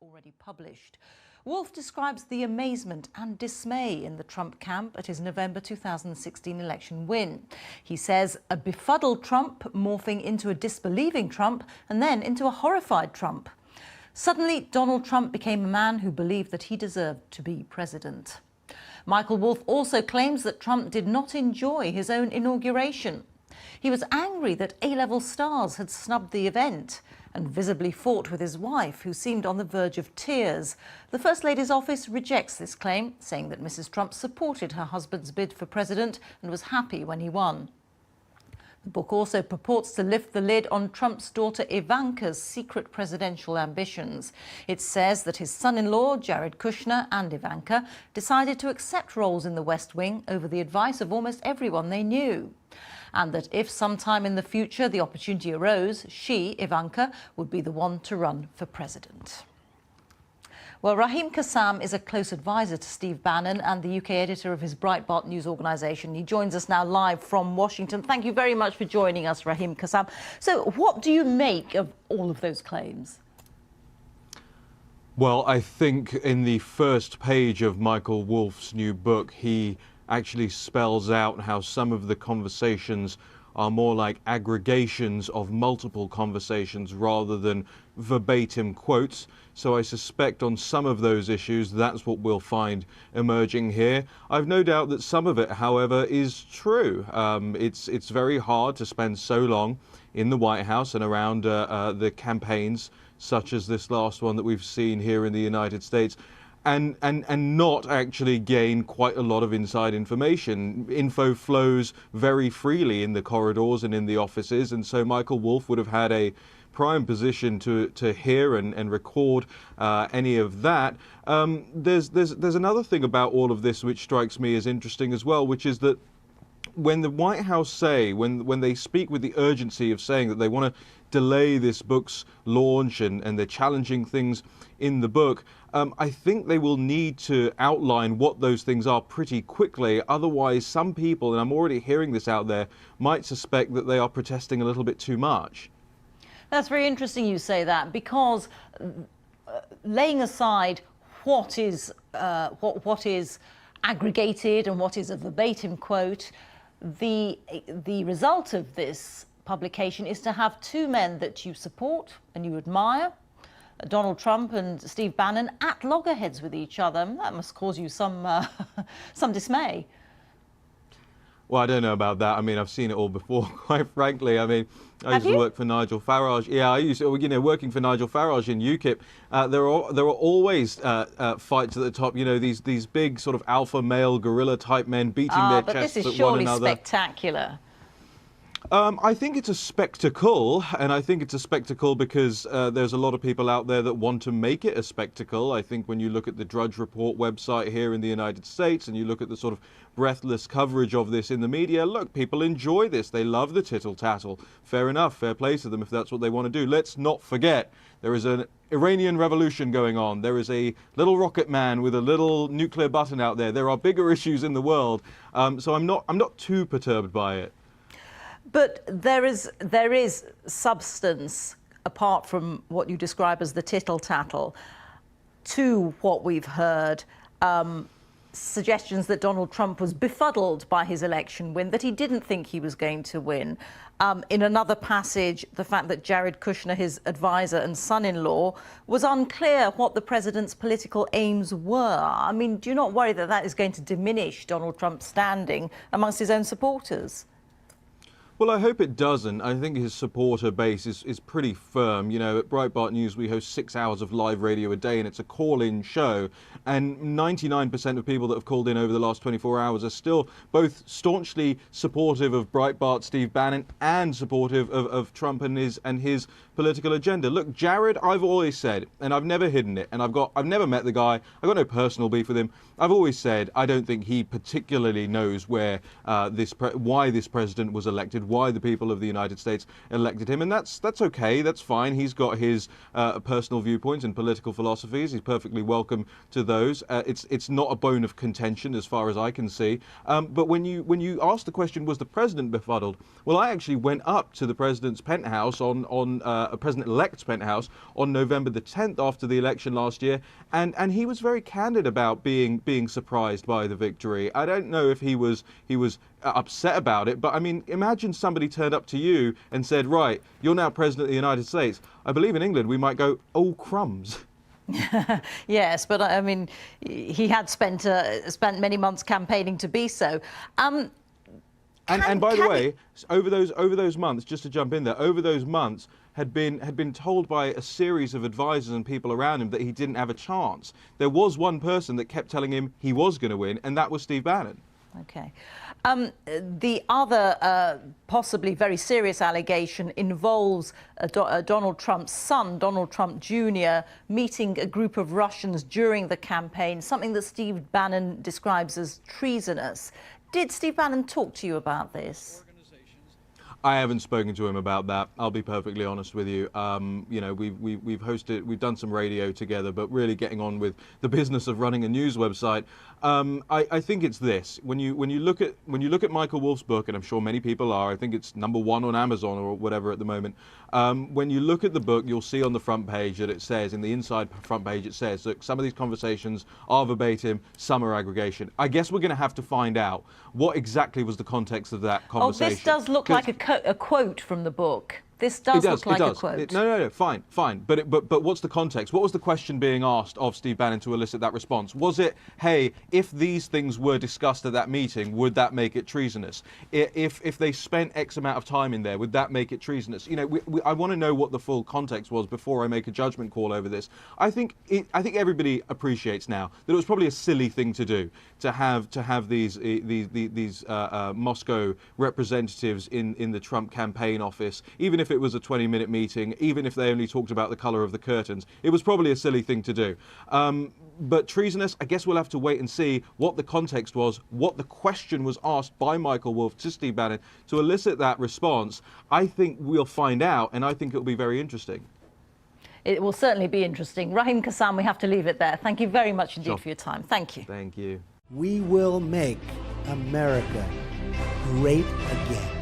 already published. Wolf describes the amazement and dismay in the Trump camp at his November 2016 election win. He says a befuddled Trump morphing into a disbelieving Trump and then into a horrified Trump. Suddenly, Donald Trump became a man who believed that he deserved to be president. Michael Wolff also claims that Trump did not enjoy his own inauguration. He was angry that A-level stars had snubbed the event and visibly fought with his wife, who seemed on the verge of tears. The First Lady's office rejects this claim, saying that Mrs. Trump supported her husband's bid for president and was happy when he won. The book also purports to lift the lid on Trump's daughter Ivanka's secret presidential ambitions. It says that his son-in-law, Jared Kushner, and Ivanka decided to accept roles in the West Wing over the advice of almost everyone they knew. And that if sometime in the future the opportunity arose, she, Ivanka, would be the one to run for president. Well, Raheem Kassam is a close advisor to Steve Bannon and the UK editor of his Breitbart news organisation. He joins us now live from Washington. Thank you very much for joining us, Raheem Kassam. So what do you make of all of those claims? Well, I think in the first page of Michael Wolff's new book, he actually spells out how some of the conversations are more like aggregations of multiple conversations rather than verbatim quotes. So I suspect on some of those issues, that's what we'll find emerging here. I've no doubt that some of it, however, is true. It's very hard to spend so long in the White House and around the campaigns, such as this last one that we've seen here in the United States, and not actually gain quite a lot of inside information. Info flows very freely in the corridors and in the offices, and so Michael Wolff would have had a prime position to hear and record any of that. There's another thing about all of this which strikes me as interesting as well, which is that when the White House say, when they speak with the urgency of saying that they want to delay this book's launch and they're challenging things in the book, I think they will need to outline what those things are pretty quickly. Otherwise, some people, and I'm already hearing this out there, might suspect that they are protesting a little bit too much. That's very interesting you say that, because laying aside what is aggregated and what is a verbatim quote, the result of this publication is to have two men that you support and you admire, Donald Trump and Steve Bannon, at loggerheads with each other. That must cause you some dismay. Well, I don't know about that. I mean, I've seen it all before, quite frankly. I mean, I used to work for Nigel Farage. Yeah, I used to, working for Nigel Farage in UKIP. There are always fights at the top. You know, these big sort of alpha male gorilla type men beating their chests at one another. But this is surely spectacular. I think it's a spectacle, and I think it's a spectacle because there's a lot of people out there that want to make it a spectacle. I think when you look at the Drudge Report website here in the United States and you look at the sort of breathless coverage of this in the media, look, people enjoy this. They love the tittle-tattle. Fair enough, fair play to them if that's what they want to do. Let's not forget, there is an Iranian revolution going on. There is a little rocket man with a little nuclear button out there. There are bigger issues in the world. So I'm not too perturbed by it. But there is substance, apart from what you describe as the tittle-tattle, to what we've heard, suggestions that Donald Trump was befuddled by his election win, that he didn't think he was going to win. In another passage, the fact that Jared Kushner, his advisor and son-in-law, was unclear what the president's political aims were. I mean, do you not worry that that is going to diminish Donald Trump's standing amongst his own supporters? Well, I hope it doesn't. I think his supporter base is pretty firm. You know, at Breitbart News, we host 6 hours of live radio a day, and it's a call-in show. And 99% of people that have called in over the last 24 hours are still both staunchly supportive of Breitbart, Steve Bannon, and supportive of Trump and his political agenda. Look, Jared, I've always said, and I've never hidden it, and I've never met the guy. I've got no personal beef with him. I've always said I don't think he particularly knows where why this president was elected, why the people of the United States elected him, and that's okay, that's fine. He's got his personal viewpoints and political philosophies. He's perfectly welcome to those. It's not a bone of contention as far as I can see. But when you ask the question, was the president befuddled? Well, I actually went up to the president's penthouse on President-elect's penthouse on November the 10th after the election last year, and he was very candid about being surprised by the victory. I don't know if he was upset about it, but I mean, imagine somebody turned up to you and said, right, you're now President of the United States. I believe in England we might go, oh crumbs. Yes, but I mean, he had spent many months campaigning to be so. And by the way, over those months, just to jump in there, over those months had been told by a series of advisors and people around him that he didn't have a chance. There was one person that kept telling him he was going to win, and that was Steve Bannon. Okay. The other possibly very serious allegation involves Donald Trump's son, Donald Trump Jr., meeting a group of Russians during the campaign, something that Steve Bannon describes as treasonous. Did Steve Bannon talk to you about this? I haven't spoken to him about that. I'll be perfectly honest with you. You know, we've done some radio together, but really getting on with the business of running a news website. I think it's this: when you look at Michael Wolff's book, and I'm sure many people are. I think it's #1 on Amazon or whatever at the moment. When you look at the book, you'll see on the front page that it says, in the inside front page, it says that some of these conversations are verbatim, some are aggregation. I guess we're going to have to find out what exactly was the context of that conversation. Oh, this does look like a quote from the book. This does look like a quote. No, fine. But what's the context? What was the question being asked of Steve Bannon to elicit that response? Was it, hey, if these things were discussed at that meeting, would that make it treasonous? If they spent X amount of time in there, would that make it treasonous? You know, I want to know what the full context was before I make a judgment call over this. I think everybody appreciates now that it was probably a silly thing to do to have these Moscow representatives in the Trump campaign office, even if it was a 20-minute meeting, even if they only talked about the color of the curtains. It was probably a silly thing to do. But treasonous, I guess we'll have to wait and see what the context was, what the question was asked by Michael Wolff to Steve Bannon to elicit that response. I think we'll find out, and I think it'll be very interesting. It will certainly be interesting. Raheem Kassam, we have to leave it there. Thank you very much indeed for your time. Thank you. Thank you. We will make America great again.